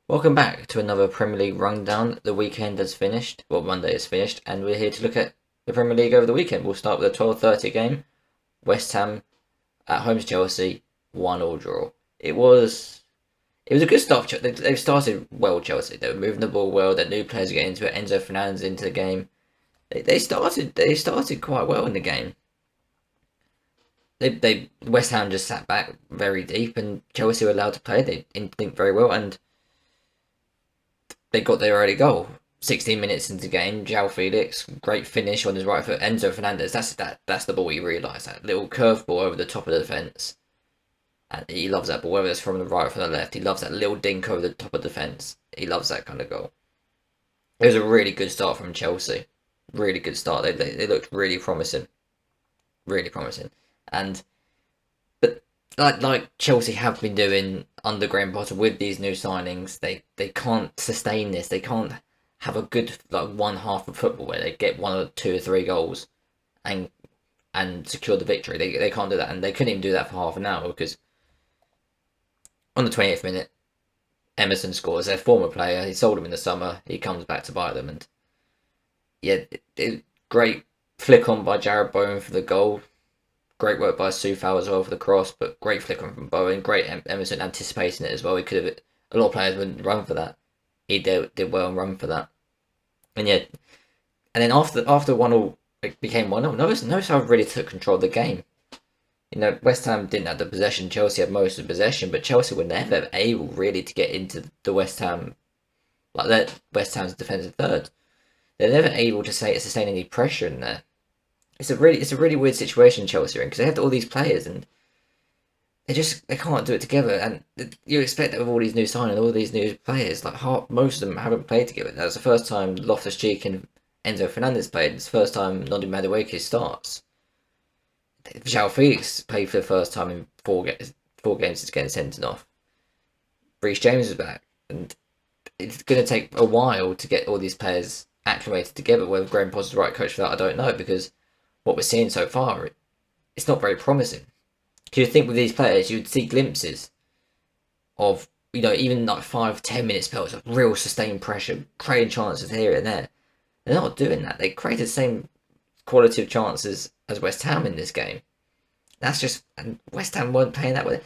Welcome back to another Premier League rundown. The weekend has finished, well, Monday is finished, and we're here to look at the Premier League over the weekend. We'll start with a 12:30 game. West Ham at home to Chelsea, 1-1 draw. It was a good start. They started well, Chelsea. They were moving the ball well. Their new players getting into it. Enzo Fernandez into the game. They started quite well in the game. They West Ham just sat back very deep, and Chelsea were allowed to play. They didn't think very well, and they got their early goal. 16 minutes into the game, João Felix, great finish on his right foot. Enzo Fernandez, that's the ball you realise. That little curveball over the top of the defence. And he loves that ball, whether it's from the right or from the left. He loves that little dink over the top of the defence. He loves that kind of goal. It was a really good start from Chelsea. Really good start. They looked really promising. Really promising. And but like Chelsea have been doing under Graham Potter with these new signings, they can't sustain this. They can't have a good one half of football where they get one or two or three goals and secure the victory. They can't do that, and they couldn't even do that for half an hour because on the 20th minute, Emerson scores. Their former player, he sold him in the summer. He comes back to buy them, and yeah, great flick on by Jared Bowen for the goal. Great work by Soufal as well for the cross, but great flick on from Bowen. Great Emerson anticipating it as well. He could have. A lot of players wouldn't run for that. He did well and run for that. And yeah, and then after 1-1 it became 1-0. Notice how really took control of the game. West Ham didn't have the possession. Chelsea had most of the possession, but Chelsea were never able really to get into the West Ham, like that West Ham's defensive third. They're never able to sustain any pressure in there. It's a really weird situation Chelsea are in because they have all these players and they can't do it together. And you expect that with all these new signings, all these new players, most of them haven't played together. That's the first time Loftus-Cheek and Enzo Fernandez played. It's the first time Noni Madueke starts. João Felix played for the first time in four games since getting sent off. Reece James is back, and it's going to take a while to get all these players acclimated together. Whether Graham Potter's the right coach for that, I don't know, because what we're seeing so far, it's not very promising. Because you think with these players, you'd see glimpses of, even like 5-10 minute spells of real sustained pressure, creating chances here and there. They're not doing that. They create the same quality of chances as West Ham in this game. And West Ham weren't playing that way.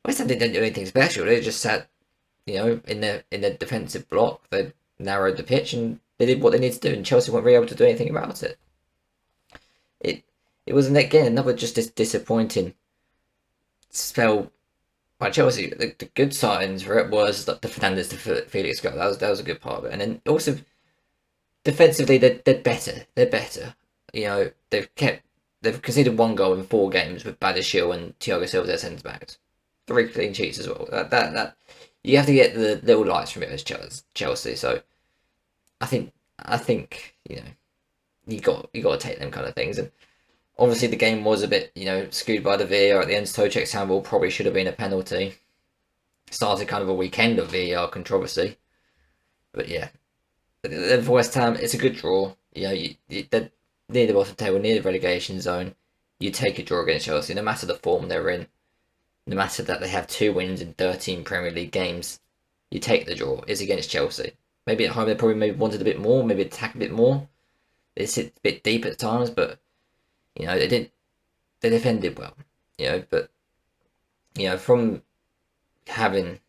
West Ham didn't do anything special. They just sat, in the defensive block. They narrowed the pitch and they did what they needed to do. And Chelsea weren't really able to do anything about it. It was again another just disappointing spell by Chelsea. The good signs for it was that the Fernandez to Felix goal. That was a good part of it. And then also defensively, they're better. They're better. They've conceded one goal in 4 games with Badiashile and Thiago Silva as centre backs. 3 clean sheets as well. That you have to get the little lights from it as Chelsea. So I think you got to take them kind of things. And obviously the game was a bit skewed by the VAR at the end. Stoichek's handball probably should have been a penalty. Started kind of a weekend of VAR controversy. But yeah, for West Ham, it's a good draw. They're near the bottom table, near the relegation zone. You take a draw against Chelsea, no matter the form they're in, no matter that they have 2 wins in 13 Premier League games. You take the draw. It's against Chelsea. Maybe at home they probably maybe wanted a bit more, maybe attack a bit more. They sit a bit deep at times, but they didn't. They defended well, but from having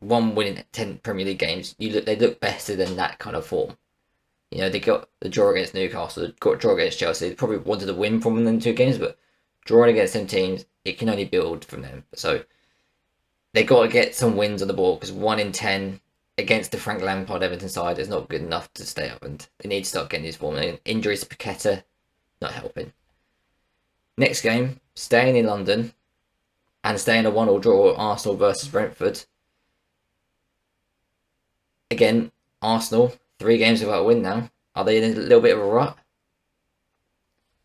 1 win in 10 Premier League games, they look better than that kind of form. They got the draw against Newcastle, got a draw against Chelsea. They probably wanted to win from them in 2 games, but drawing against them teams, it can only build from them. So they got to get some wins on the board because 1 in 10 against the Frank Lampard Everton side is not good enough to stay up, and they need to start getting these form. And injuries to Paqueta not helping. Next game, staying in London and staying a 1-1 draw, Arsenal versus Brentford. Again, Arsenal, 3 games without a win now. Are they in a little bit of a rut?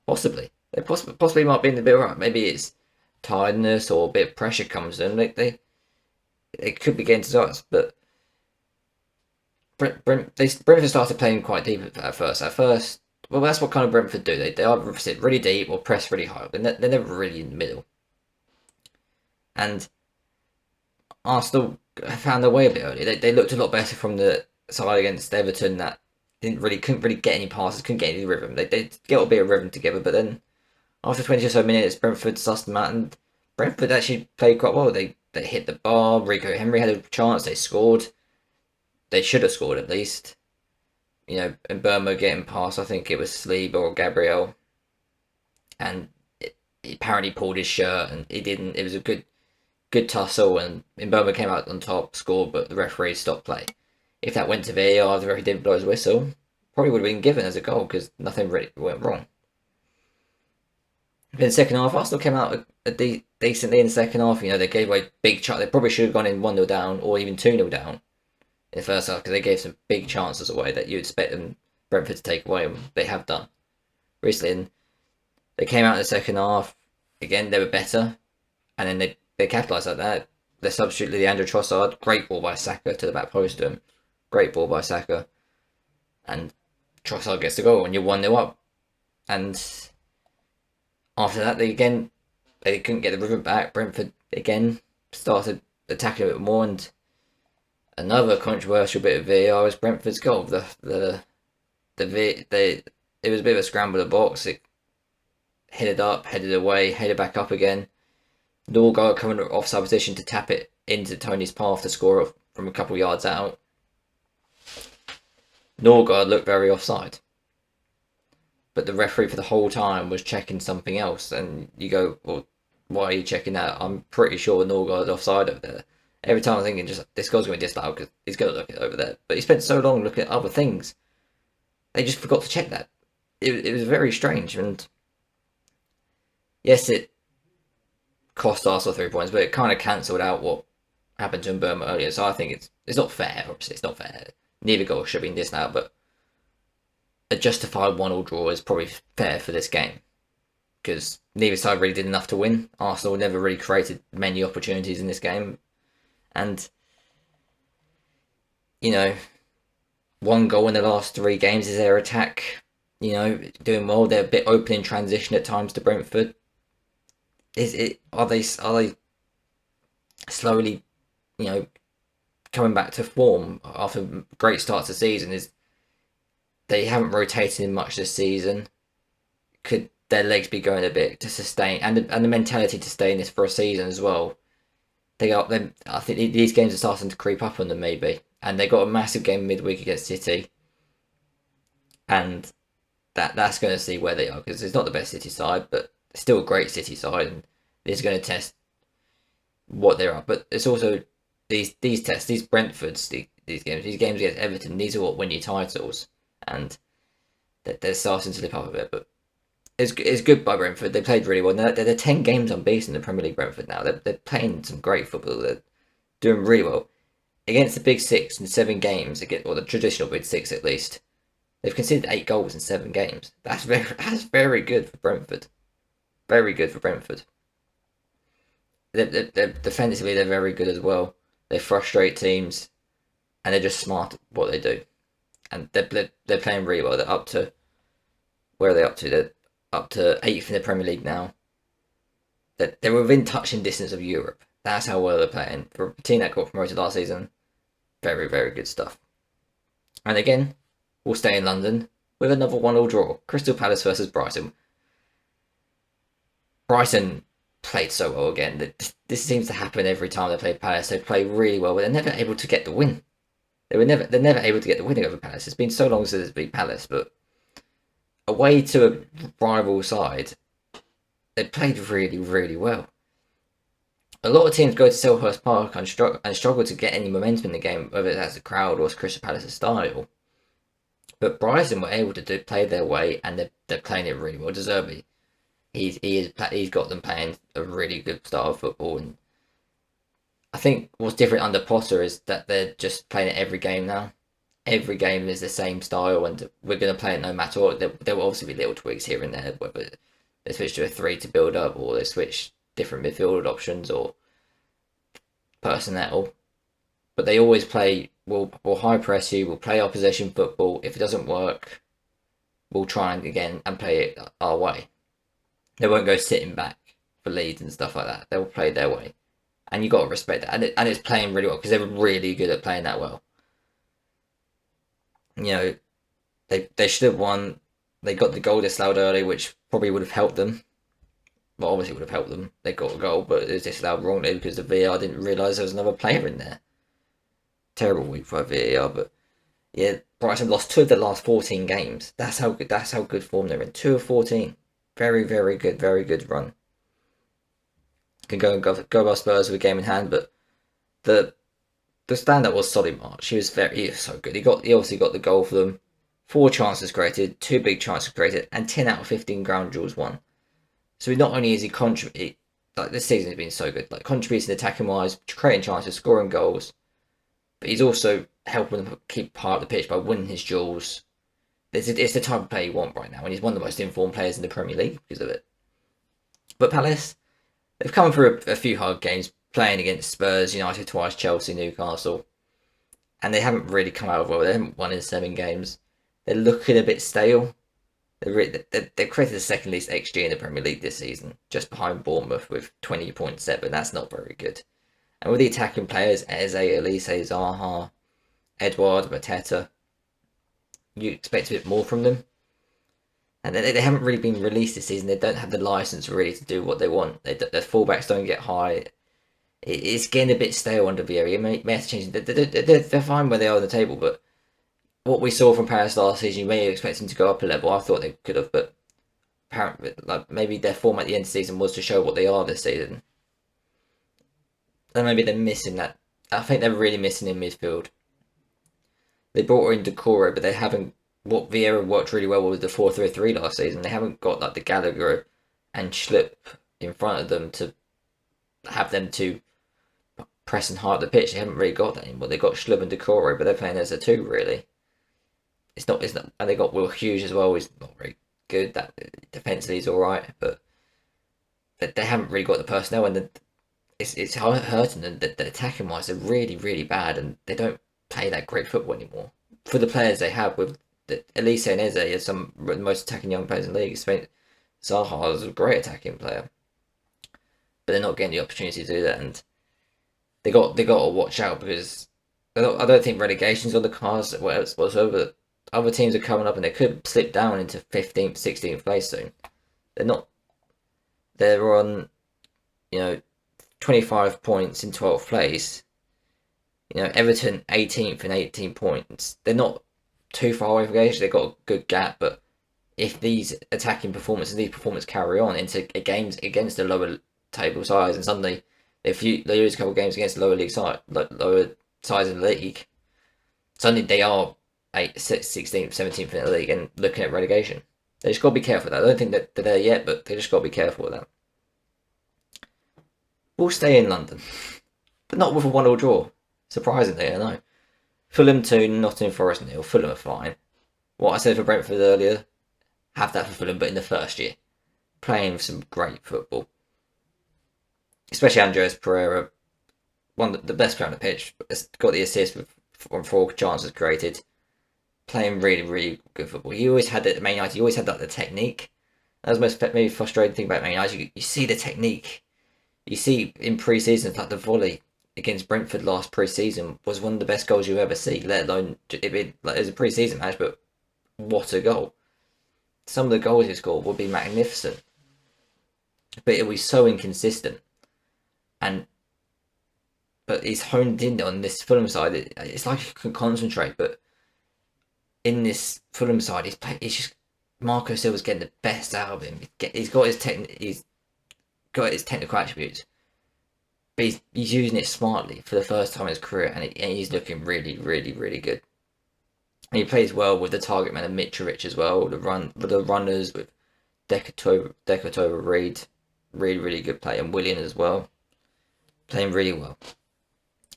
Possibly. They possibly might be in a bit of a rut. Maybe it's tiredness or a bit of pressure comes to them. They could be getting to starts, but Brentford started playing quite deep at first. Well, that's what kind of Brentford do. They either sit really deep or press really high. They're never really in the middle. And Arsenal found their way a bit early. They looked a lot better from the side against Everton that couldn't really get any passes, couldn't get any rhythm. They get a bit of rhythm together, but then after 20 or so minutes, Brentford sussed them out, and Brentford actually played quite well. They hit the bar. Rico Henry had a chance. They scored. They should have scored at least. And Burma getting past, I think it was Sleeb or Gabriel, and he apparently pulled his shirt, and he didn't. It was a good tussle, and Burma came out on top, scored, but the referee stopped play. If that went to VAR, the referee didn't blow his whistle, probably would have been given as a goal because nothing really went wrong. In the second half, Arsenal came out decently in the second half. They gave away big chance. They probably should have gone in 1-0 down or even 2-0 down in the first half because they gave some big chances away that you'd expect Brentford to take away. They have done recently. And they came out in the second half. Again, they were better. And then they capitalised like that. They substituted Leandro Trossard. Great ball by Saka to the back post to him. Great ball by Saka. And Trossard gets the goal and you're 1-0 up. And after that, they couldn't get the rhythm back. Brentford again started attacking a bit more, and another controversial bit of VAR was Brentford's goal. It was a bit of a scramble of the box. It headed up, headed away, headed back up again. Norgard coming offside position to tap it into Tony's path to score from a couple yards out. Norgard looked very offside. But the referee for the whole time was checking something else, and you go, well, why are you checking that? I'm pretty sure Norgard's offside over there. Every time I'm thinking, this guy's going to be disallowed because he's going to look over there. But he spent so long looking at other things, they just forgot to check that. It was very strange, and yes, it cost Arsenal 3 points, but it kind of cancelled out what happened to Burma earlier. So I think it's not fair. Obviously, it's not fair. Neither goal should have been disallowed, but a justified 1-1 draw is probably fair for this game because neither side really did enough to win. Arsenal never really created many opportunities in this game, and one goal in the last 3 games is their attack. Doing well. They're a bit open in transition at times to Brentford. Are they slowly, coming back to form after great starts to the season? They haven't rotated in much this season. Could their legs be going a bit to sustain and the mentality to stay in this for a season as well? I think these games are starting to creep up on them maybe, and they got a massive game midweek against City, and that's going to see where they are because it's not the best City side, but still a great City side, and this is going to test what they are. But it's also these tests, these Brentfords, these games against Everton. These are what win you titles. And they're starting to slip up a bit, but it's good by Brentford. They played really well. They're 10 games unbeaten in the Premier League. Brentford now they're playing some great football. They're doing really well against the Big Six in 7 games. Or the traditional Big Six at least. They've conceded 8 goals in 7 games. That's very good for Brentford. Very good for Brentford. They're defensively they're very good as well. They frustrate teams, and they're just smart at what they do. And they're playing really well. They're up to where are they up to? They're up to 8th in the Premier League now. They're within touching distance of Europe. That's how well they're playing for a team that got promoted last season. Very, very good stuff. And again, we'll stay in London with another 1-1 draw. Crystal Palace versus Brighton. Brighton played so well again. This seems to happen every time they play Palace. They play really well, but they're never able to get the win. They're never able to get the winning over Palace. It's been so long since it's beat Palace, but away to a rival side, they played really, really well. A lot of teams go to Selhurst Park and struggle to get any momentum in the game, whether that's the crowd or it's Crystal Palace's style. But Brighton were able to play their way, and they're playing it really well. Deservedly, he's got them playing a really good style of football, and I think what's different under Potter is that they're just playing it every game now. Every game is the same style, and we're going to play it no matter what. There will obviously be little tweaks here and there, whether they switch to a 3 to build up, or they switch different midfield options or personnel. But they always play, we'll high press you, we'll play our possession football. If it doesn't work, we'll try again and play it our way. They won't go sitting back for leads and stuff like that. They'll play their way. and you got to respect that. And it's playing really well because they're really good at playing that well. You know, they should have won. They got the goal disallowed early, which probably would have helped them. Well, obviously would have helped them. They got a goal, but it was disallowed wrongly because the VAR didn't realise there was another player in there. Terrible week for VAR, but yeah, Brighton lost 2 of their last 14 games. That's how good. That's how good form they're in. 2 of 14. Very, very good run. Can go by Spurs with a game in hand, but the standout was Solly March. He was so good. He obviously got the goal for them. 4 chances created, 2 big chances created, and 10 out of 15 ground duels won. So not only is he contributing, like this season has been so good, like contributing attacking wise, creating chances, scoring goals, but he's also helping them keep part of the pitch by winning his duels. It's the type of player you want right now, and he's one of the most informed players in the Premier League because of it. But Palace, they've come through a few hard games, playing against Spurs, United twice, Chelsea, Newcastle, and they haven't really come out well. They haven't won in 7 games. They're looking a bit stale. They've created the second least XG in the Premier League this season, just behind Bournemouth with 20.7. That's not very good. And with the attacking players, Eze, Elise, Zaha, Edouard, Mateta, you expect a bit more from them. And they haven't really been released this season. They don't have the license really to do what they want. Their fullbacks don't get high. It's getting a bit stale under Vieira. You may have to change. They're fine where they are on the table, but what we saw from Paris last season, you may expect them to go up a level. I thought they could have, but apparently, like maybe their form at the end of the season was to show what they are this season. And maybe they're missing that. I think they're really missing in midfield. They brought in Decore, but they haven't. What Vieira worked really well with the 4-3-3 last season. They haven't got like the Gallagher and Schlupp in front of them to have them to press and hard the pitch. They haven't really got that anymore. They've got Schlupp and Decore, but they're playing as a 2 really. It's not, and they got Will Hughes as well. He's not very good. That defensively is all right, but they haven't really got the personnel, and it's hurting them. The attacking wise, they're really bad, and they don't play that great football anymore. For the players they have, with Elise and Eze are some of the most attacking young players in the league. Zaha is a great attacking player, but they're not getting the opportunity to do that, and they got to watch out because I don't think relegation's on the cards whatsoever. Other teams are coming up and they could slip down into 15th, 16th place soon. They're not. They're on, 25 points in 12th place. Everton 18th and 18 points. They're not too far away from relegation. They've got a good gap, but if these attacking performances, these performances carry on into games against the lower table sides, and suddenly if they lose a couple of games against the lower league side, lower sides of the league, suddenly they are 16th, 17th in the league and looking at relegation. They just got to be careful with that. I don't think that they're there yet, but they just got to be careful with that. We'll stay in London, but not with a 1-1 draw. Surprisingly, I know. Fulham 2, Nottingham Forest 0. Fulham are fine. What I said for Brentford earlier, have that for Fulham, but in the first year. Playing some great football. Especially Andreas Pereira, one of the best player on the pitch. Got the assist from 4 chances created. Playing really good football. He always had it at Man United. He always had the technique. That was the most maybe frustrating thing about Man United. You see the technique. You see in pre-season, like the volley against Brentford last pre-season was one of the best goals you ever see. Let alone it was a pre-season match, but what a goal! Some of the goals he scored would be magnificent, but it was so inconsistent. But he's honed in on this Fulham side. It's like he can concentrate, but in this Fulham side, he's just Marco Silva's getting the best out of him. He's got his technical attributes, but he's using it smartly for the first time in his career, and he's looking really good. And he plays well with the target man of Mitrovic as well. The runners with Dekotova Reed, really good play, and Willian as well, playing really well.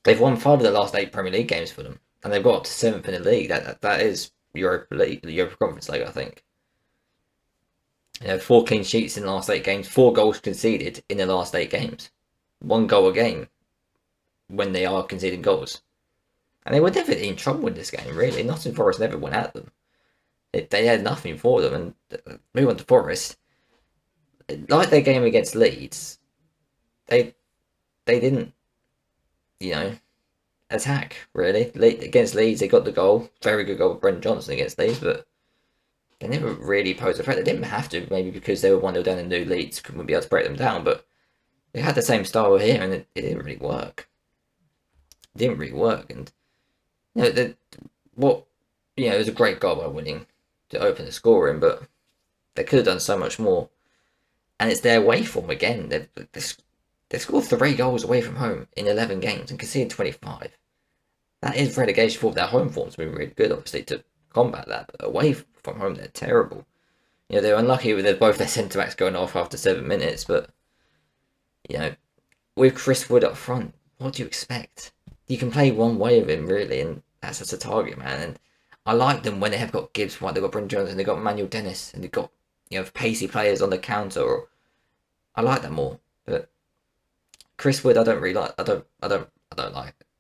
They've won 5 of the last 8 Premier League games for them, and they've got up to 7th in the league. That is Europa League, the Europa Conference League, I think. 4 clean sheets in the last 8 games, 4 goals conceded in the last 8 games. 1 goal a game when they are conceding goals. And they were never in trouble in this game, really. Nottingham Forest never went at them. They had nothing for them, and move on to Forest. Like their game against Leeds, they didn't attack, really. Against Leeds, they got the goal. Very good goal with Brendan Johnson against Leeds, but they never really posed a threat. They didn't have to, maybe because they were 1-0 down in new Leeds, couldn't be able to break them down, but they had the same style here, and it didn't really work. It didn't really work, and it was a great goal by winning to open the scoring, but they could have done so much more. And it's their away form again. They've scored 3 goals away from home in 11 games and conceded 25. That is relegation form. Their home form's been really good, obviously, to combat that. But away from home, they're terrible. They're unlucky with both their centre backs going off after 7 minutes. But with Chris Wood up front, what do you expect? You can play one way of him, really, and that's just a target man. And I like them when they have got Gibbs White, they've got Bryn Jones, and they've got Manuel Dennis, and they've got pacey players on the counter. I like that more. But Chris Wood, I don't really like. I don't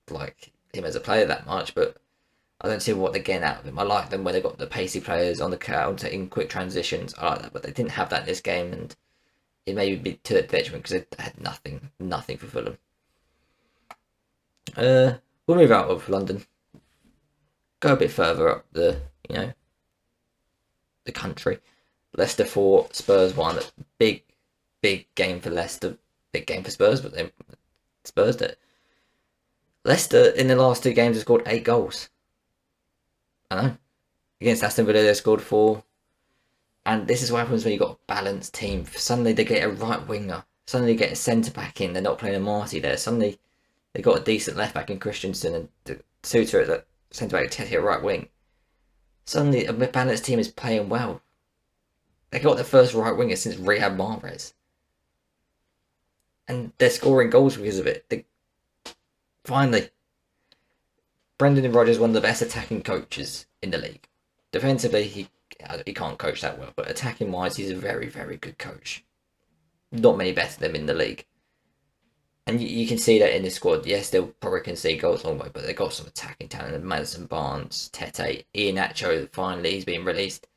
like him as a player that much, but I don't see what they're getting out of him. I like them when they've got the pacey players on the counter in quick transitions. I like that, but they didn't have that in this game, and it may be to their detriment because they had nothing for Fulham. We'll move out of London, go a bit further up the country. Leicester 4, Spurs 1. Big game for Leicester, big game for Spurs, but they Spurs did. Leicester in the last 2 games have scored 8 goals. I know. Against Aston Villa they scored 4. And this is what happens when you've got a balanced team. Suddenly they get a right winger. Suddenly they get a centre back in. They're not playing a Marty there. Suddenly they got a decent left back in Christensen and Suter at the centre back, Tete at right wing. Suddenly a balanced team is playing well. They got their first right winger since Riyad Mahrez. And they're scoring goals because of it. Finally, Brendan Rodgers is one of the best attacking coaches in the league. Defensively, he can't coach that well, but attacking wise, he's a very, very good coach. Not many better than him in the league. And you can see that in this squad. Yes, they'll probably concede goals long way, but they've got some attacking talent. Madison Barnes, Tete, Iheanacho, finally he's been released.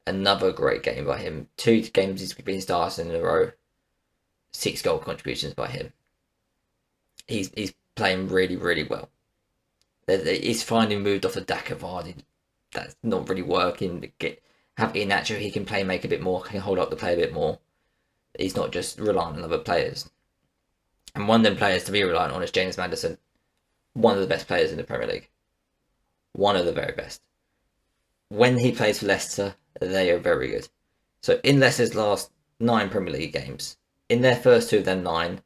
Another great game by him. 2 games he's been starting in a row. 6 goal contributions by him. He's playing really, really well. He's finally moved off the Daka Vardy. That's not really working. Have Iheanacho, he can make a bit more, can hold up the play a bit more. He's not just relying on other players. And one of them players to be reliant on is James Maddison. One of the best players in the Premier League. One of the very best. When he plays for Leicester, they are very good. So in Leicester's last 9 Premier League games, in their first 2 of them 9,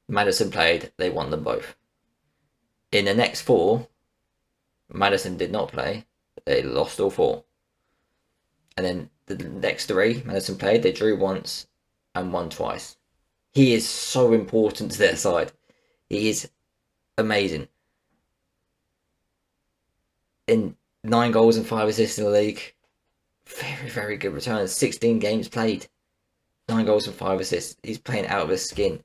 Maddison played, they won them both. In the next 4, Maddison did not play, they lost all 4. And then the next 3, Maddison played, they drew once and won twice. He is so important to their side. He is amazing. In 9 goals and 5 assists in the league, very, very good returns. 16 games played, 9 goals and 5 assists. He's playing out of his skin.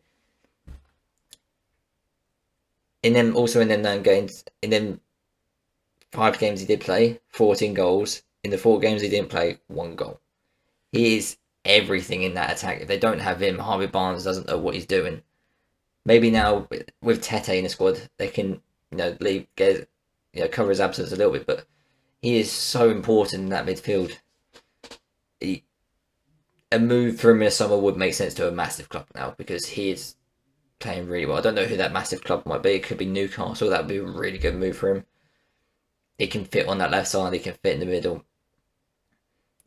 In them 9 games, in them 5 games he did play, 14 goals. In the 4 games he didn't play, 1 goal. He is everything in that attack. If they don't have him, Harvey Barnes doesn't know what he's doing. Maybe now with Tete in the squad, they can cover his absence a little bit, but he is so important in that midfield. A move for him in the summer would make sense to a massive club now because he is playing really well. I don't know who that massive club might be. It could be Newcastle. That would be a really good move for him. He can fit on that left side. He can fit in the middle.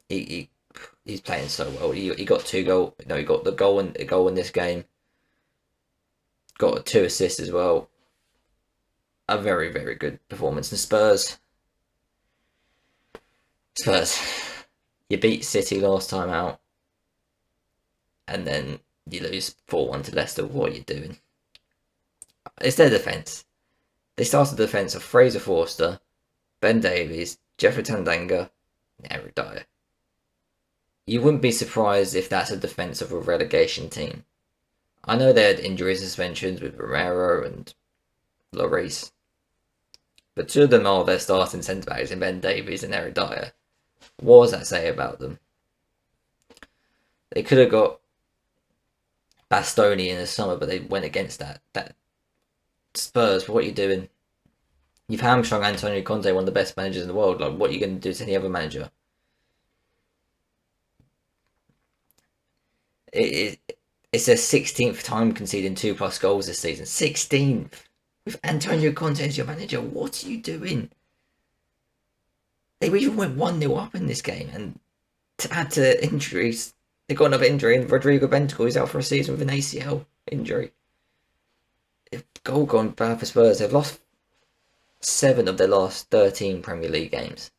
He's playing so well. He got 2 goals. No, he got the goal in this game. Got 2 assists as well. A very, very good performance. And Spurs, you beat City last time out, and then you lose 4-1 to Leicester. What are you doing? It's their defence. They started the defence of Fraser Forster, Ben Davies, Jeffrey Tandanga, and Eric Dyer. You wouldn't be surprised if that's a defence of a relegation team. I know they had injury suspensions with Romero and Lloris, but 2 of them are their starting centre-backs in Ben Davies and Eric Dyer. What does that say about them? They could have got Bastoni in the summer, but they went against that. Spurs, what are you doing? You've hamstrung Antonio Conte, one of the best managers in the world. Like, what are you going to do to any other manager? It's their 16th time conceding 2+ goals this season. 16th! With Antonio Conte as your manager, what are you doing? They even went 1-0 up in this game, and to add to injuries, they got another injury, and Rodrigo Bentancur is out for a season with an ACL injury. Goal gone bad for Spurs. They've lost 7 of their last 13 Premier League games.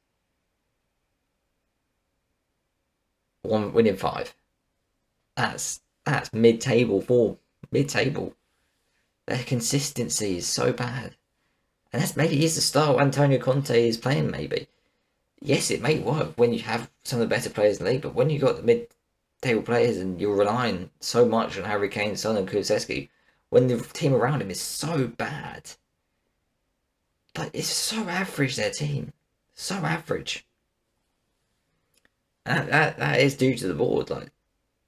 One winning 5. That's mid-table form. Mid-table. Their consistency is so bad. And that's maybe is the style Antonio Conte is playing, maybe. Yes, it may work when you have some of the better players in the league, but when you've got the mid-table players and you're relying so much on Harry Kane, Son and Kulusevski, when the team around him is so bad. Like, it's so average, their team. So average. And that is due to the board. Like,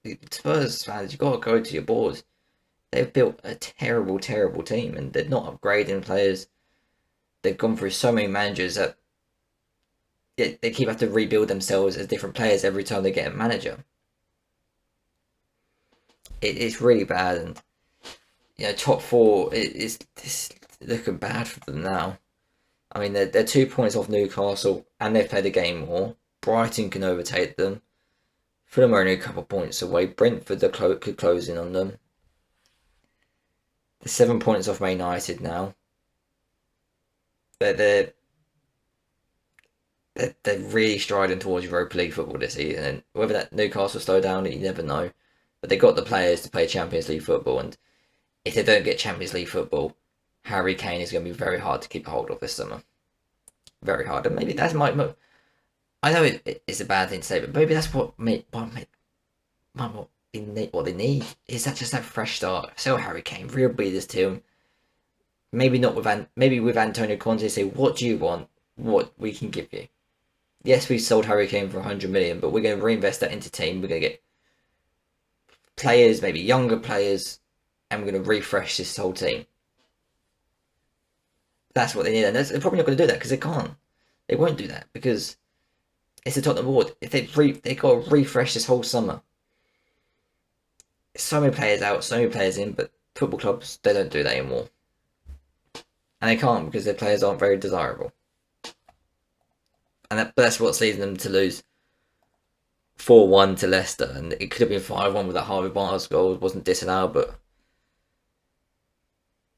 the Spurs fans, you've got to go to your board. They've built a terrible, terrible team, and they're not upgrading players. They've gone through so many managers that they keep having to rebuild themselves as different players every time they get a manager. It's really bad, and top 4 is looking bad for them now. I mean, they're 2 points off Newcastle, and they've played a game more. Brighton can overtake them. Fulham are only a couple of points away. Brentford could close in on them. They're 7 points off Man United now. They're really striding towards Europa League football this season, and whether that Newcastle slow down, you never know. But they got the players to play Champions League football, and if they don't get Champions League football, Harry Kane is going to be very hard to keep a hold of this summer. Very hard, and maybe that's I know it's a bad thing to say, but maybe that's what they need is that just that fresh start. So Harry Kane, real leaders to him. Maybe not with Antonio Conte. Say, what do you want? What we can give you. Yes, we sold Harry Kane for 100 million, but we're going to reinvest that into team. We're going to get players, maybe younger players, and we're going to refresh this whole team. That's what they need, and they're probably not going to do that because they can't. They won't do that because it's the Tottenham board. If they got to refresh this whole summer. So many players out, so many players in, but football clubs, they don't do that anymore. And they can't because their players aren't very desirable. And that's what's leading them to lose 4-1 to Leicester. And it could have been 5-1 with that Harvey Barnes goal. It wasn't disallowed, but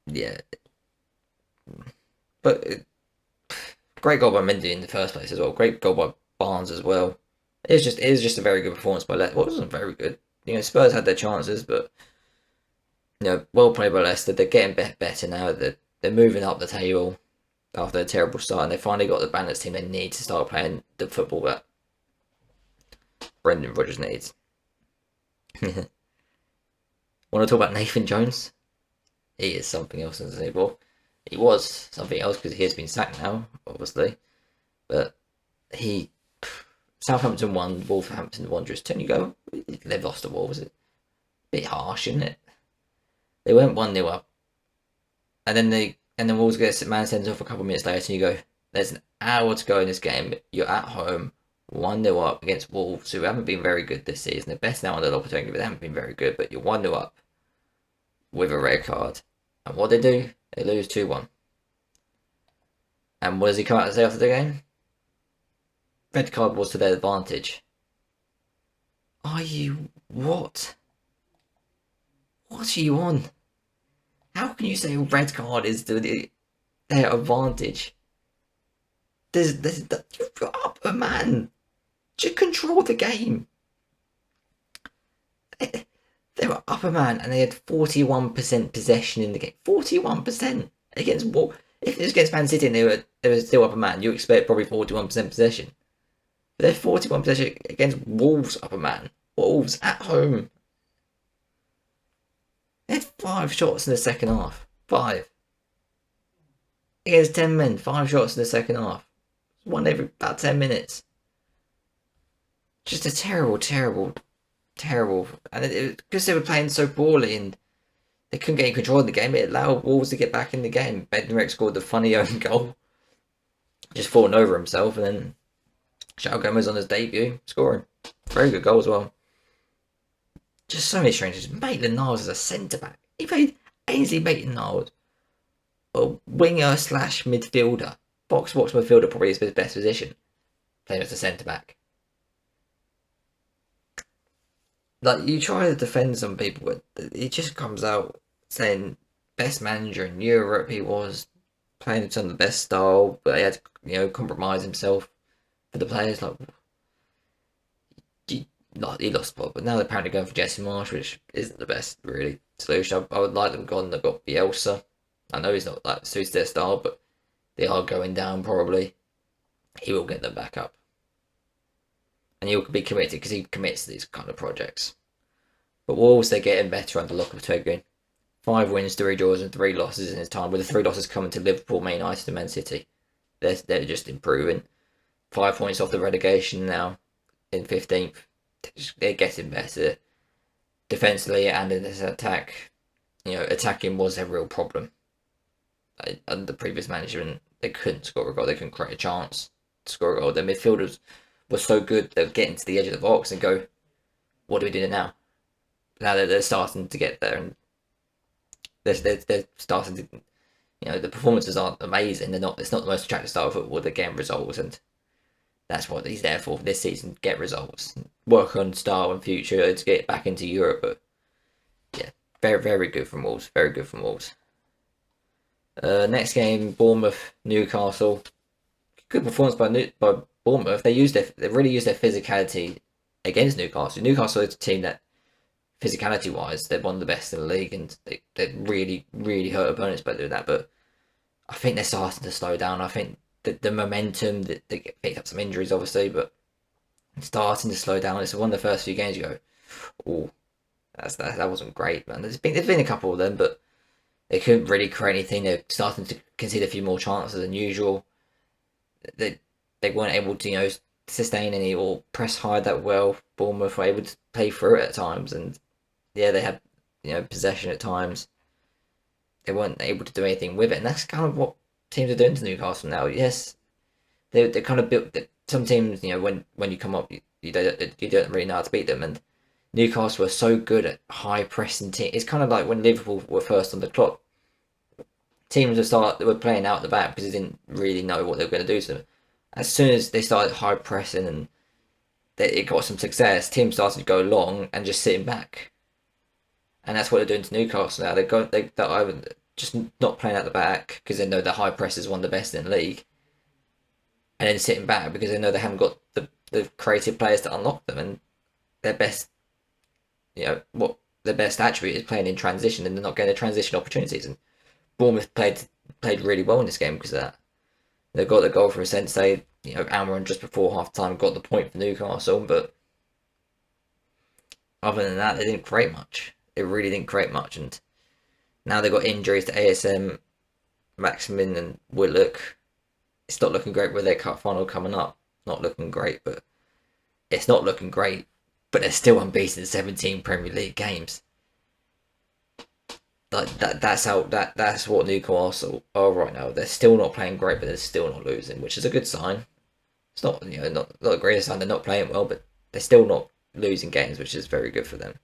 yeah. But great goal by Mendy in the first place as well. Great goal by Barnes as well. It was just a very good performance by Leicester. Well, it wasn't very good. Spurs had their chances, but well played by Leicester. They're getting better now. They're moving up the table after a terrible start, and they finally got the balanced team they need to start playing the football that Brendan Rodgers needs. Want to talk about Nathan Jones? He is something else in the table. He was something else because he has been sacked now, obviously. But Southampton won, Wolverhampton Wanderers 2. And you go, they've lost the Wolves. It's a bit harsh, isn't it? They went 1-0 up. And then Wolves get a man sent off a couple of minutes later, and you go, there's an hour to go in this game. You're at home, 1-0 up against Wolves, who haven't been very good this season. They're best now on the opportunity, but they haven't been very good. But you're 1-0 up with a red card. And what they do? They lose 2-1. And what does he come out and say after the game? Red card was to their advantage. Are you what? What are you on? How can you say a red card is to their advantage? You've got up a man. Just control the game. They were up a man and they had 41% possession in the game. 41% against Wolves. If it was against Man City and they were still up a man, you expect probably 41% possession. But they're 41% possession against Wolves up a man. Wolves at home. They had 5 shots in the second half. 5. Against 10 men, 5 shots in the second half. One every about 10 minutes. Just a terrible. And it because they were playing so poorly, and they couldn't get in control of the game. It allowed Wolves to get back in the game. Bednarek scored the funny own goal, just falling over himself, and then João Gomez on his debut scoring. Very good goal as well. Just so many strangers. Maitland-Niles as a centre back. He played Ainsley Maitland-Niles, a winger slash midfielder. Box midfielder probably is his best position. Playing as a centre back. Like, you try to defend some people, but it just comes out saying best manager in Europe. He was playing some of the best style, but he had to, compromise himself for the players. He lost Bob, but now they're apparently going for Jesse Marsh, which isn't the best really solution. I would like them gone. They've got Bielsa. I know he's not like suits their style, but they are going down probably. He will get them back up, and he'll be committed because he commits to these kind of projects. But Wolves, they're getting better under Lopetegui. 5 wins, 3 draws, and 3 losses in his time. With the 3 losses coming to Liverpool, Man United, and Man City, they're just improving. 5 points off the relegation now in 15th. They're getting better defensively and in this attack. Attacking was a real problem. Under the previous management, they couldn't score a goal. They couldn't create a chance to score a goal. Their midfielders were so good they would get into the edge of the box and go, "What do we do now?" Now they're starting to get there, and they're starting to. The performances aren't amazing. They're not. It's not the most attractive style of football. They're getting results, and that's what he's there for this season. Get results, work on style and future to get back into Europe. But yeah, very, very good from Wolves. Very good from Wolves. Next game, Bournemouth, Newcastle. Good performance by Bournemouth. They really used their physicality against Newcastle. Newcastle is a team that, physicality wise, they're one of the best in the league, and they really, really hurt opponents by doing that. But I think they're starting to slow down. I think the momentum, that they picked up some injuries obviously, but starting to slow down. It's one of the first few games you go, oh, that wasn't great, man. There's been a couple of them, but they couldn't really create anything. They're starting to concede a few more chances than usual. They weren't able to sustain any or press high that well. Bournemouth were able to play through it at times, and yeah, they had possession at times. They weren't able to do anything with it, and that's kind of what teams are doing to Newcastle now. Yes, they kind of built. Some teams, when you come up, you don't really know how to beat them, and Newcastle were so good at high pressing teams. It's kind of like when Liverpool were first on the clock. Teams were playing out the back because they didn't really know what they were going to do to them. As soon as they started high pressing and it got some success, teams started to go long and just sitting back. And that's what they're doing to Newcastle now. They're either just not playing at the back because they know the high press is one of the best in the league, and then sitting back because they know they haven't got the creative players to unlock them, and their best, what their best attribute is playing in transition, and they're not getting the transition opportunities. And Bournemouth played really well in this game because of that. They got the goal from Sensei, Almiron just before half time got the point for Newcastle, but other than that, they didn't create much. They really didn't create much, and now they've got injuries to ASM, Maximin, and Willock. It's not looking great with their cup final coming up. Not looking great, but it's not looking great. But they're still unbeaten in 17 Premier League games. Like that's what Newcastle are right now. They're still not playing great, but they're still not losing, which is a good sign. It's not not the greatest sign. They're not playing well, but they're still not losing games, which is very good for them.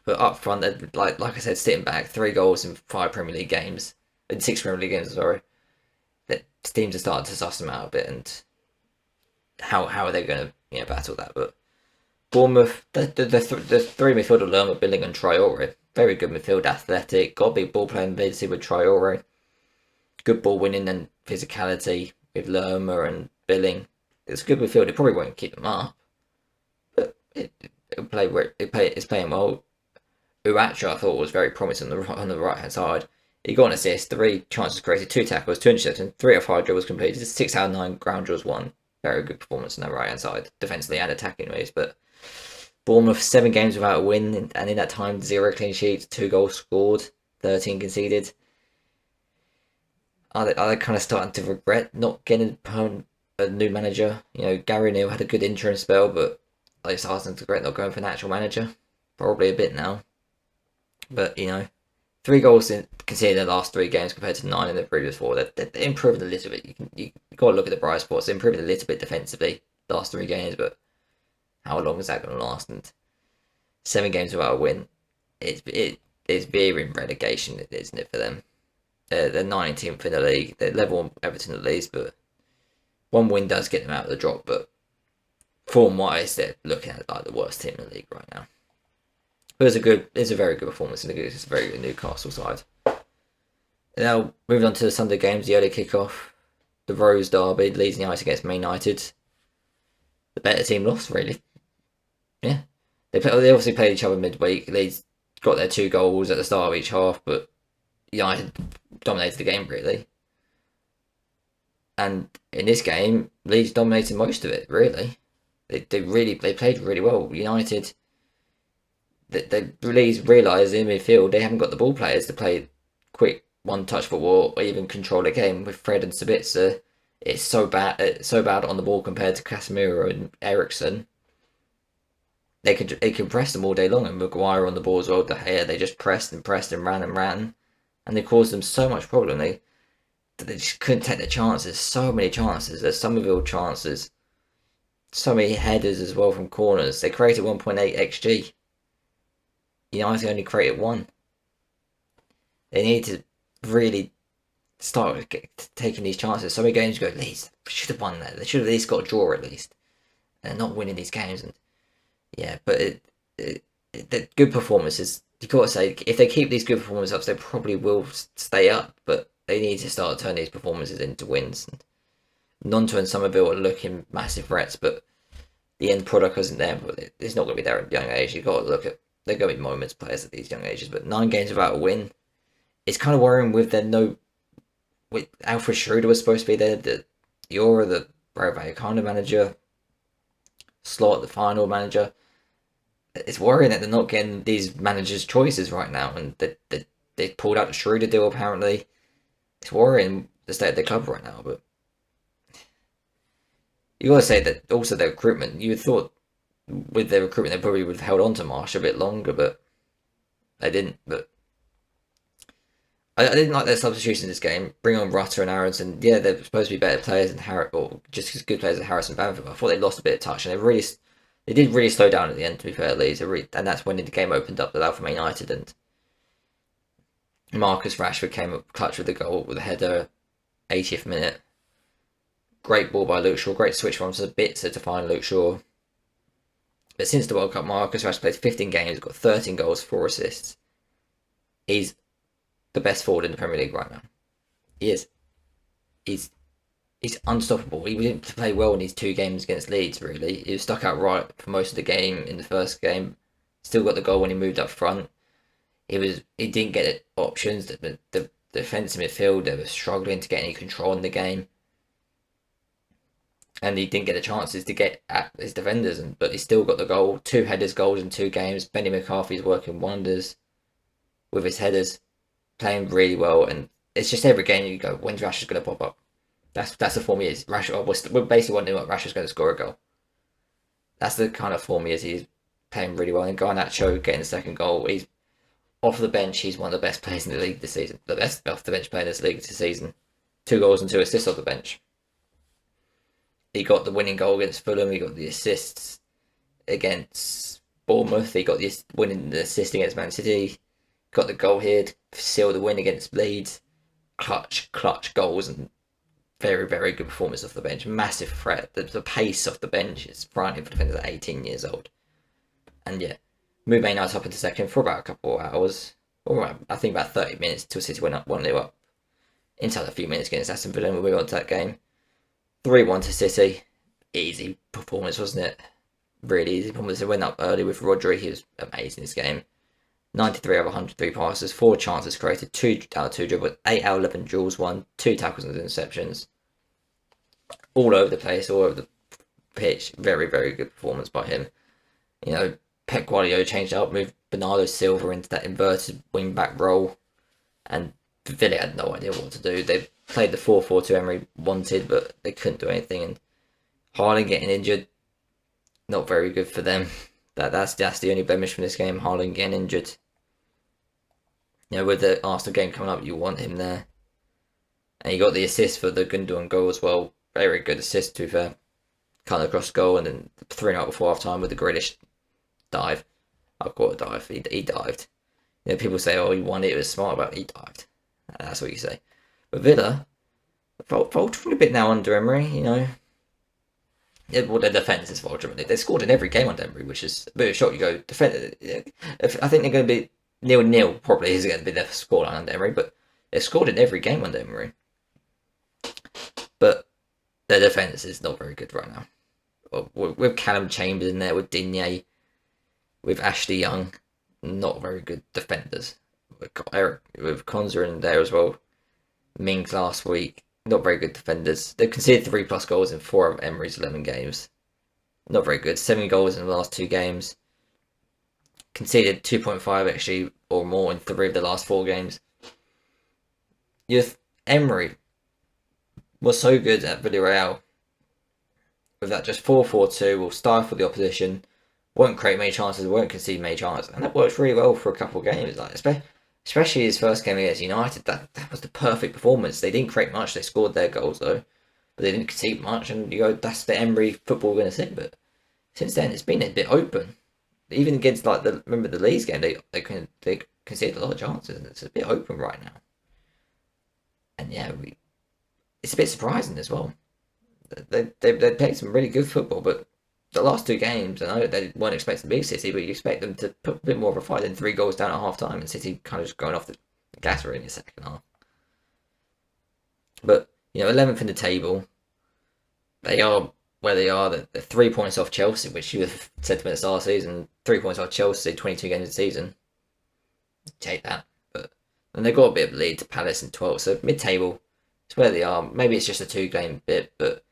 But up front, like I said, sitting back, 3 goals in 5 Premier League games, in 6 Premier League games. Sorry, that teams are starting to suss them out a bit, and how are they going to battle that? But Bournemouth, the 3 midfielder, Lerma, Billing, and Traore. Very good midfield, athletic, got big ball playing ability with Traore. Good ball winning and physicality with Lerma and Billing. It's a good midfield. It probably won't keep them up, but it's playing well. Uacha I thought was very promising on the right hand side. He got an assist, 3 chances created, 2 tackles, 2 interceptions, 3 out of 5 dribbles completed, 6 out of 9 ground drills won. Very good performance on the right hand side, defensively and attacking ways. But Bournemouth 7 games without a win, and in that time 0 clean sheets, 2 goals scored, 13 conceded. Are they kind of starting to regret not getting a new manager? Gary Neal had a good interim spell, but they're starting to regret not going for an actual manager. Probably a bit now. But 3 goals conceded in the last 3 games compared to 9 in the previous 4. They're improving a little bit. You got to look at the bright spots. They're improving a little bit defensively the last 3 games, but how long is that going to last? And 7 games without a win, it's veering relegation, isn't it, for them? They're 19th in the league. They're level on Everton at least, but one win does get them out of the drop. But form-wise, they're looking at like the worst team in the league right now. But it's a very good performance, and it's a very good Newcastle side. Now, moving on to the Sunday games, the early kickoff, the Rose Derby, Leeds United against Man United. The better team lost, really. Yeah. They obviously played each other midweek. Leeds got their 2 goals at the start of each half, but United dominated the game, really. And in this game, Leeds dominated most of it, really. They played really well. United, Leeds realised in midfield they haven't got the ball players to play quick one-touch football or even control the game. With Fred and Sabitzer, it's so bad on the ball compared to Casemiro and Eriksson. They could press them all day long, and Maguire on the ball as well. De Gea, they just pressed and ran, and they caused them so much problem. They just couldn't take their chances. So many chances. There's Somerville chances. So many headers as well from corners. They created 1.8 xg. United only created 1. They need to really start taking these chances. So many games go, Leeds should have won that. They should have at least got a draw at least. They're not winning these games. And yeah, but the good performances, you've got to say, if they keep these good performances up, they probably will stay up. But they need to start turning these performances into wins. Nonto and Somerville are looking massive threats, but the end product isn't there. But it's not going to be there at a young age. You've got to look at, they're going to be moments players at these young ages. But 9 games without a win, it's kind of worrying with their with Alfred Schroeder was supposed to be there, the Rayo Vallecano manager, Slot, the final manager. It's worrying that they're not getting these managers' choices right now, and they pulled out the Schroeder deal apparently. It's worrying the state of the club right now, but you got to say that also their recruitment. You thought with their recruitment they probably would have held on to Marsh a bit longer, but they didn't. But I didn't like their substitutions in this game. Bring on Rutter and Aronson. Yeah, they're supposed to be better players than or just as good players as Harrison Bamford. I thought they lost a bit of touch, and they did really slow down at the end. To be fair, Leeds, and that's when the game opened up with Alpha Man United, and Marcus Rashford came up clutch with the goal with a header, 80th minute. Great ball by Luke Shaw. Great switch from Sabitzer to find Luke Shaw. But since the World Cup, Marcus Rashford played 15 games, got 13 goals, 4 assists. He's the best forward in the Premier League right now. He is. He's unstoppable. He didn't play well in his 2 games against Leeds, really. He was stuck out right for most of the game in the first game. Still got the goal when he moved up front. He didn't get options. The defensive midfield, they were struggling to get any control in the game. And he didn't get the chances to get at his defenders, but he still got the goal. 2 headers, goals in 2 games. Benny McCarthy's working wonders with his headers, playing really well. And it's just every game you go, when's Rashford going to pop up? That's the form he is. We're basically wondering what Rashford's going to score a goal. That's the kind of form he is. He's playing really well. And Garnacho getting the second goal. He's off the bench. He's one of the best players in the league this season. The best off the bench player in this league this season. 2 goals and 2 assists off the bench. He got the winning goal against Fulham. He got the assists against Bournemouth. He got the winning assist against Man City. Got the goal here to seal the win against Leeds. Clutch goals and very, very good performance off the bench. Massive threat. The pace off the bench is frightening for defenders at 18 years old. And yeah, moved Man United up into second for about a couple of hours. Or I think about 30 minutes till City went up 1-0 up. Inside a few minutes against Aston Villa, we'll move on to that game. 3-1 to City. Easy performance, wasn't it? Really easy performance. They went up early with Rodri. He was amazing this game. 93 out of 103 passes, 4 chances created, 2 out of 2 dribbles, 8 out of 11 duels won, 2 tackles and interceptions. All over the place, all over the pitch. Very, very good performance by him. Pep Guardiola changed up, moved Bernardo Silva into that inverted wing-back role, and Villa had no idea what to do. They played the 4-4-2 Emery wanted, but they couldn't do anything. And Haaland getting injured, not very good for them. That's the only blemish from this game. Haaland getting injured. With the Arsenal game coming up, you want him there. And he got the assist for the Gundogan goal as well. Very good assist, to be fair. Kind of across goal, and then 3-0 before half time with the Grealish dive. I'll call it a dive. He dived. People say, oh, he won it, it was smart, but he dived. That's what you say. But Villa, faltering a bit now under Emery, Well, their defence is faltering. They scored in every game under Emery, which is a bit of a shock. You go, defend. I think they're going to be 0-0, probably is going to be their scoreline under Emery, but they've scored in every game under Emery. But their defence is not very good right now. With Callum Chambers in there, with Digne, with Ashley Young, not very good defenders. With Konza in there as well. Mings last week, not very good defenders. They've conceded 3+ goals in 4 of Emery's 11 games. Not very good. 7 goals in the last 2 games. Conceded 2.5 actually or more in 3 of the last 4 games. Emery was so good at Villarreal with that just 4-4-2, will stifle the opposition, won't create many chances, won't concede many chances, and that worked really well for a couple of games. Especially his first game against United, that was the perfect performance. They didn't create much, they scored their goals though, but they didn't concede much, and you go, that's the Emery football we're going to see. But since then, it's been a bit open. Even against remember the Leeds game, they conceded a lot of chances, and it's a bit open right now. And it's a bit surprising as well. They played some really good football, but the last 2 games, I know they weren't expecting to beat City, but you expect them to put a bit more of a fight than 3 goals down at half time, and City kind of just going off the gas really in the second half. But 11th in the table, they are where they are. They're 3 points off Chelsea, which you have said to me at the start of the season. 3 points off Chelsea, 22 games in the season. Take that. And they've got a bit of a lead to Palace in 12th, so mid-table, it's where they are. Maybe it's just a 2-game bit, but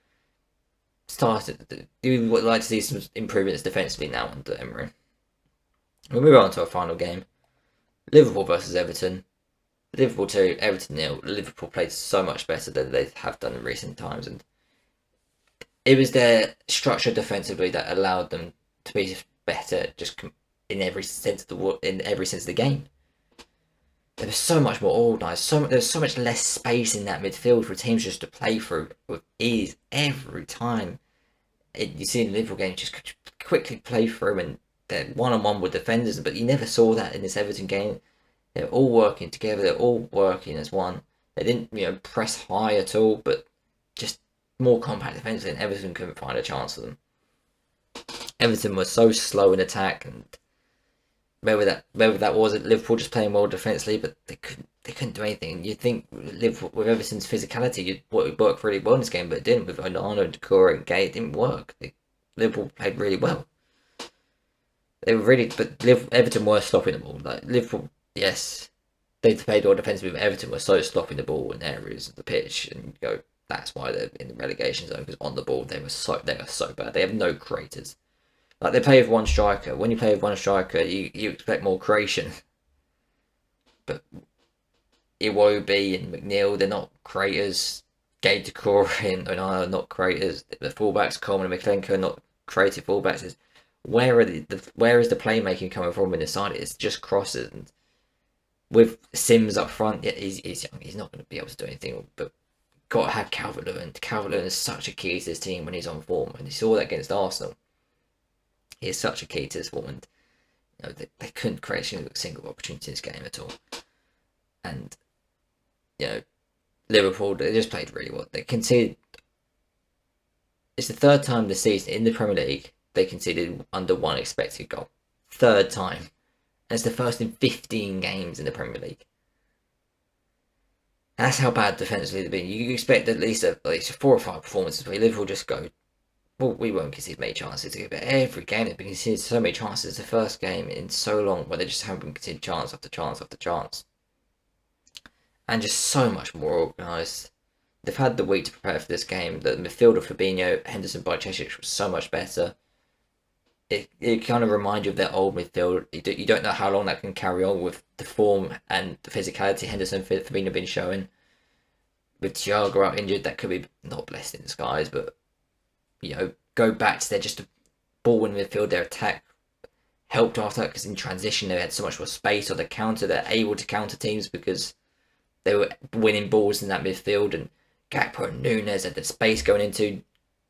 you would like to see some improvements defensively now under Emery. We'll move on to our final game. Liverpool versus Everton. Liverpool 2, Everton 0. Liverpool played so much better than they have done in recent times, and it was their structure defensively that allowed them to be better, just in every sense of the game. There was so much more organised. There's so much less space in that midfield for teams just to play through with ease every time. You see in the Liverpool game, just quickly play through, and they're one-on-one with defenders. But you never saw that in this Everton game. They're all working together. They're all working as one. They didn't, press high at all, but just more compact defensively, and Everton couldn't find a chance for them. Everton was so slow in attack, and whether that was Liverpool just playing well defensively, but they couldn't do anything. You'd think Liverpool, with Everton's physicality, it worked really well in this game, but it didn't. With Onana, Decore, and Gay, it didn't work. Liverpool played really well. Everton were stopping the ball. Liverpool, yes, they played well defensively, but Everton were so stopping the ball in areas of the pitch, and you go, that's why they're in the relegation zone, because on the ball they were so bad. They have no creators. They play with one striker. When you play with one striker, you expect more creation. But Iwobi and McNeil, they're not creators. Gay Decore and Onana are not creators. The fullbacks, Coleman and McClenko, are not creative fullbacks. Where is the playmaking coming from in the side? It's just crosses. And with Sims up front, he's young. He's not going to be able to do anything. But got to have Calvert-Lewin. Calvert-Lewin is such a key to this team when he's on form. And you saw that against Arsenal. He is such a key to this form, and they couldn't create a single opportunity in this game at all. And Liverpool, they just played really well. They conceded. It's the 3rd time this season in the Premier League they conceded under 1 expected goal. 3rd time, and it's the first in 15 games in the Premier League. And that's how bad defensively they've been. You expect at least 4 or 5 performances where Liverpool just go, well, we won't concede many chances, but every game they've been conceding so many chances. It's the first game in so long where they just haven't been conceding chance after chance after chance. And just so much more organised. They've had the week to prepare for this game. The midfield of Fabinho, Henderson, Bajcetic was so much better. It kind of reminds you of their old midfield. You don't know how long that can carry on with the form and the physicality Henderson, Fabinho have been showing. With Thiago out injured, that could be not blessed in disguise, but go back to their just a ball in midfield, their attack. helped after that because in transition they had so much more space, or the counter, they're able to counter teams because they were winning balls in that midfield, and Gakpo and Nunes had the space going into.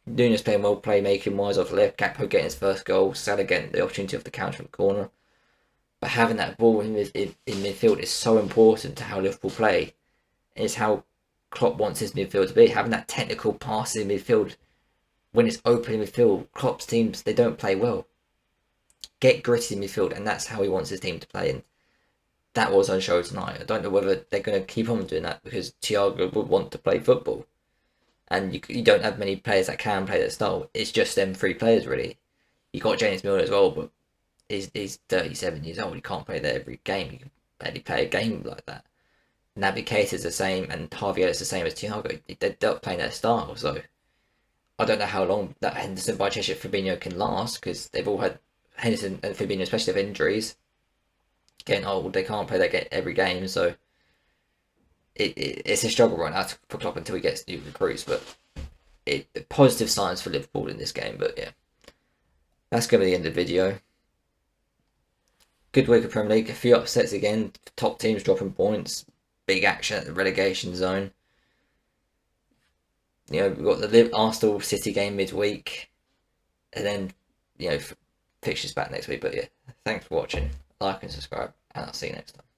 Nunes playing well, playmaking wise off the left, Gakpo getting his first goal, Salah getting the opportunity of the counter from the corner. But having that ball in midfield is so important to how Liverpool play. It's how Klopp wants his midfield to be. Having that technical pass in midfield when it's open in midfield, Klopp's teams, they don't play well. Get gritty in midfield, and that's how he wants his team to play. And that was on show tonight. I don't know whether they're going to keep on doing that because Thiago would want to play football. And you don't have many players that can play that style. It's just them three players, really. You got James Milner as well, but he's 37 years old. He can't play there every game. He can barely play a game like that. Naby Keita's the same, and Harvey Elliott's the same as Thiago. They're not playing their style, so I don't know how long that Henderson, Barchesha, Fabinho can last because they've all had Henderson and Fabinho, especially have injuries. Getting old, they can't play that every game, so it's a struggle right now for Klopp until he gets new recruits. But positive signs for Liverpool in this game. But yeah, that's going to be the end of the video. Good week of Premier League. A few upsets again. Top teams dropping points. Big action at the relegation zone. You know, we've got the Arsenal City game midweek, and then fixtures back next week. But yeah, thanks for watching. Like and subscribe, and I'll see you next time.